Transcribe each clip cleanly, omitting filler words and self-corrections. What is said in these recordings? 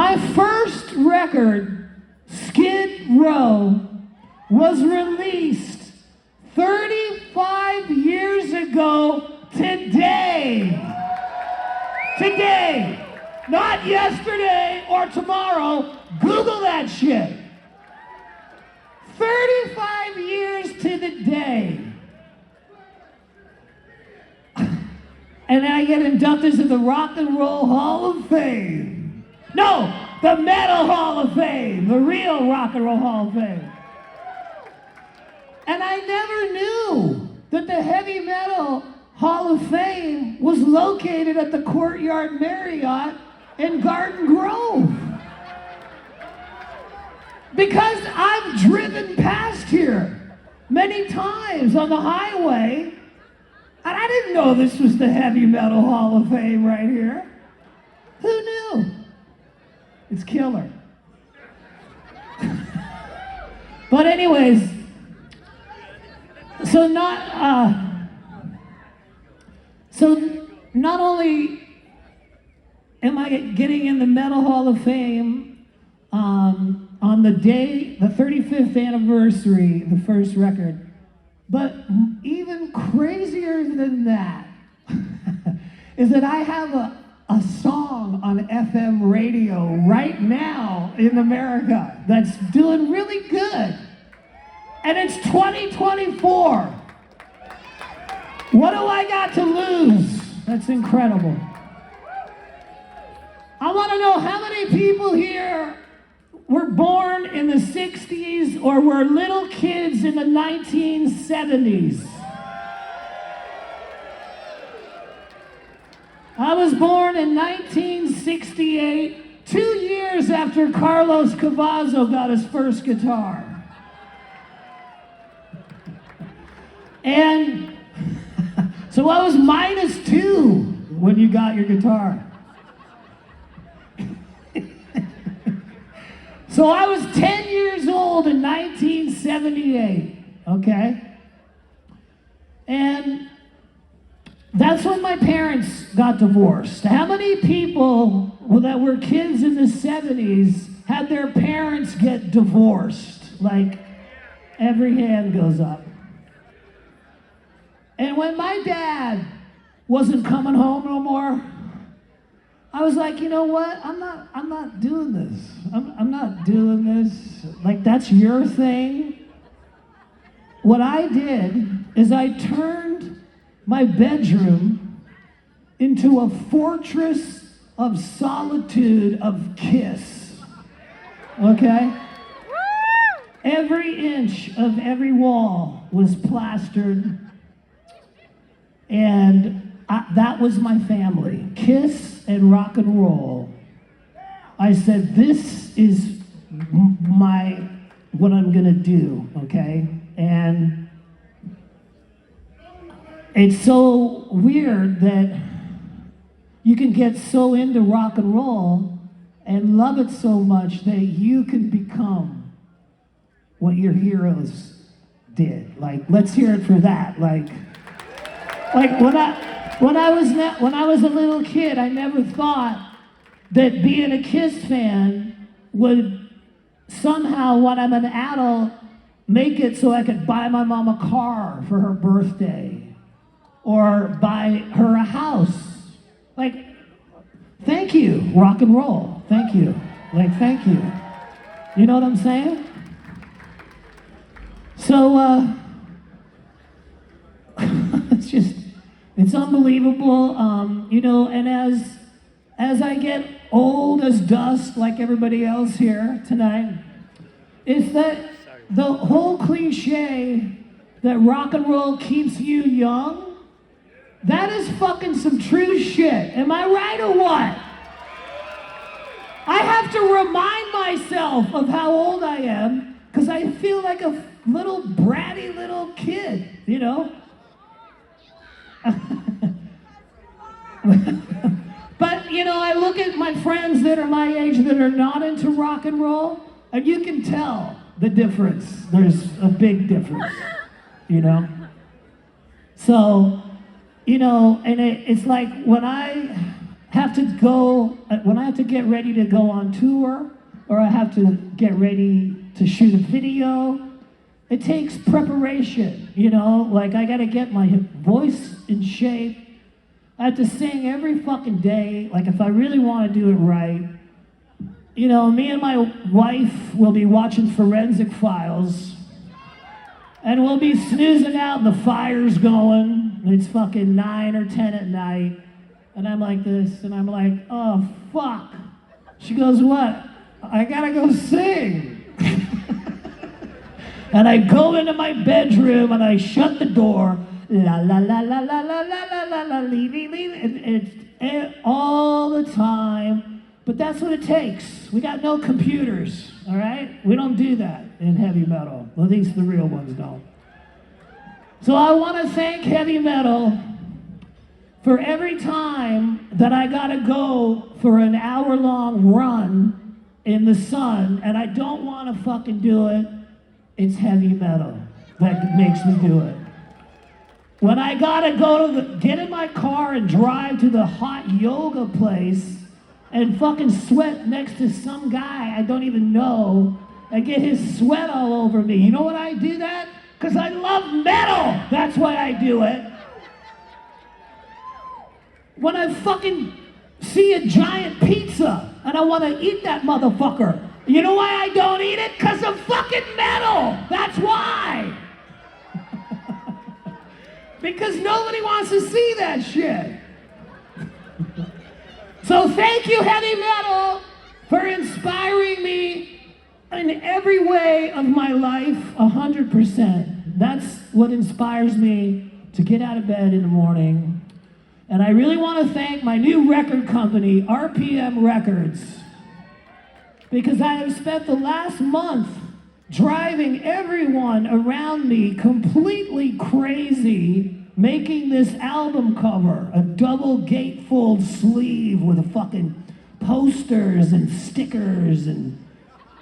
My first record, Skid Row, was released 35 years ago today. Today. Not yesterday or tomorrow. Google that shit. 35 years to the day. And I get inducted to the Rock and Roll Hall of Fame. No, the Metal Hall of Fame, the real Rock and Roll Hall of Fame. And I never knew that the Heavy Metal Hall of Fame was located at the Courtyard Marriott in Garden Grove. Because I've driven past here many times on the highway, and I didn't know this was the Heavy Metal Hall of Fame right here. Who knew? It's killer. But anyways, so not only am I getting in the Metal Hall of Fame on the day, the 35th anniversary, the first record, but even crazier than that is that I have a song on FM radio right now in America that's doing really good. And it's 2024. What do I got to lose? That's incredible. I want to know how many people here were born in the 60s or were little kids in the 1970s. I was born in 1968, 2 years after Carlos Cavazo got his first guitar. And so I was -2 when you got your guitar. So I was 10 years old in 1978, okay? And that's when my parents got divorced. How many people that were kids in the 70s had their parents get divorced? Like, every hand goes up. And when my dad wasn't coming home no more, I was like, you know what? I'm not doing this. I'm not doing this. Like, that's your thing. What I did is I turned my bedroom into a fortress of solitude of Kiss. Okay? Every inch of every wall was plastered. And that was my family, Kiss and rock and roll. I said, this is what I'm gonna do, okay? And it's so weird that you can get so into rock and roll and love it so much that you can become what your heroes did. Like, let's hear it for that. Like when I was a little kid, I never thought that being a Kiss fan would somehow, when I'm an adult, make it so I could buy my mom a car for her birthday or buy her a house. Like, thank you, rock and roll. Thank you. Like, thank you. You know what I'm saying? So, it's unbelievable, you know, and as I get old as dust, like everybody else here tonight, it's that the whole cliche that rock and roll keeps you young, that is fucking some true shit. Am I right or what? I have to remind myself of how old I am, because I feel like a little bratty little kid, you know? But, you know, I look at my friends that are my age that are not into rock and roll, and you can tell the difference. There's a big difference, you know? So, you know, and it's like when have to go, when I have to get ready to go on tour, or I have to get ready to shoot a video, it takes preparation, you know? Like, I gotta get my voice in shape. I have to sing every fucking day, like if I really wanna do it right. You know, me and my wife will be watching Forensic Files, and we'll be snoozing out, and the fire's going, and it's fucking 9 or 10 at night, and I'm like this, and I'm like, oh, fuck. She goes, what? I gotta go sing. And I go into my bedroom, and I shut the door, la la la la la la la la la la, and it's all the time, but that's what it takes. We got no computers, all right? We don't do that in heavy metal. Well, at least the real ones don't. So I want to thank heavy metal for every time that I got to go for an hour-long run in the sun, and I don't want to fucking do it. It's heavy metal that makes me do it. When I got to go to get in my car and drive to the hot yoga place and fucking sweat next to some guy I don't even know and get his sweat all over me. You know what I do that? Because I love metal. That's why I do it. When I fucking see a giant pizza and I want to eat that motherfucker, you know why I don't eat it? Because of fucking metal. That's why. Because nobody wants to see that shit. So thank you, heavy metal, for inspiring me in every way of my life, 100%. That's what inspires me to get out of bed in the morning. And I really want to thank my new record company, RPM Records, because I have spent the last month driving everyone around me completely crazy, making this album cover, a double gatefold sleeve with fucking posters and stickers and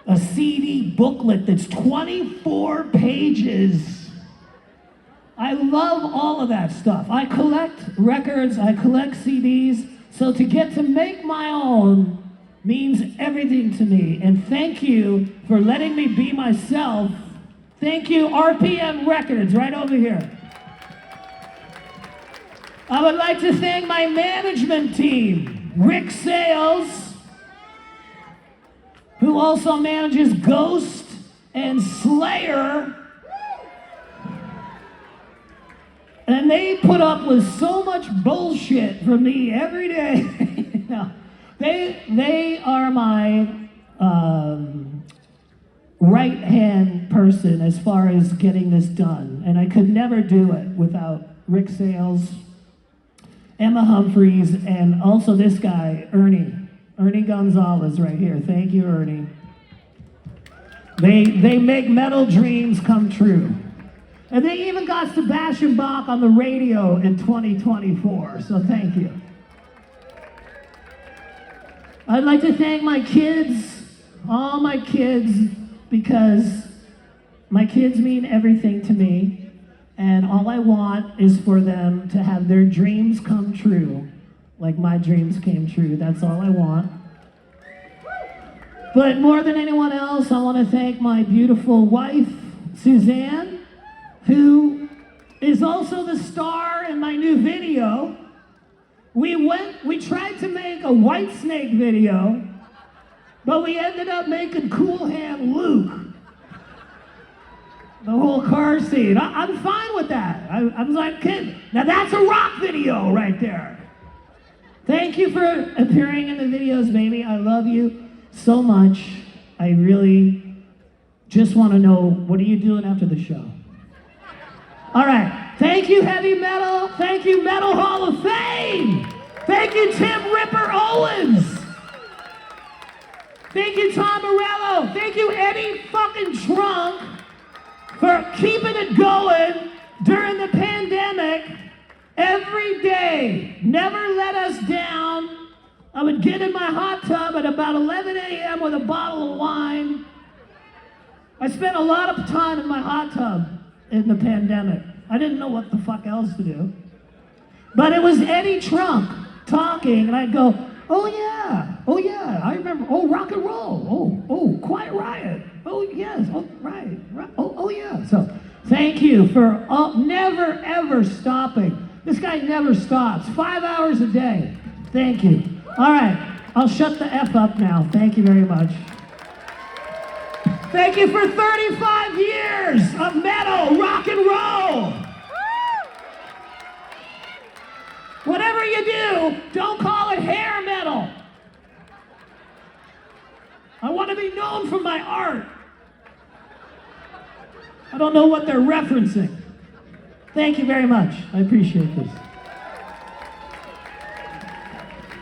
a CD booklet that's 24 pages. I love all of that stuff. I collect records, I collect CDs, so to get to make my own means everything to me. And thank you for letting me be myself. Thank you, RPM Records, right over here. I would like to thank my management team, Rick Sales, who also manages Ghost and Slayer. And they put up with so much bullshit from me every day. You know, they are my right-hand person as far as getting this done. And I could never do it without Rick Sales, Emma Humphreys, and also this guy, Ernie Gonzalez right here. Thank you, Ernie. They make metal dreams come true. And they even got Sebastian Bach on the radio in 2024, so thank you. I'd like to thank my kids, all my kids, because my kids mean everything to me. And all I want is for them to have their dreams come true, like my dreams came true. That's all I want. But more than anyone else, I want to thank my beautiful wife, Suzanne, who is also the star in my new video. We tried to make a Whitesnake video, but we ended up making Cool Hand Luke. The whole car scene. I'm fine with that. I was like, kid, now that's a rock video right there. Thank you for appearing in the videos, baby. I love you so much. I really just want to know, what are you doing after the show? All right. Thank you, heavy metal. Thank you, Metal Hall of Fame. Thank you, Tim Ripper Owens. Thank you, Tom Morello. Thank you, Eddie fucking Trunk, for keeping it going during the pandemic every day. Never let us down. I would get in my hot tub at about 11 a.m. with a bottle of wine. I spent a lot of time in my hot tub in the pandemic. I didn't know what the fuck else to do. But it was Eddie Trunk talking, and I'd go, oh yeah, I remember, oh, rock and roll, oh, Quiet Riot, oh yes, oh, right, oh yeah. So thank you for never ever stopping. This guy never stops, 5 hours a day. Thank you. All right, I'll shut the F up now. Thank you very much. Thank you for 35 years of metal, rock and roll. Whatever you do, don't call it hair metal. I want to be known for my art. I don't know what they're referencing. Thank you very much. I appreciate this.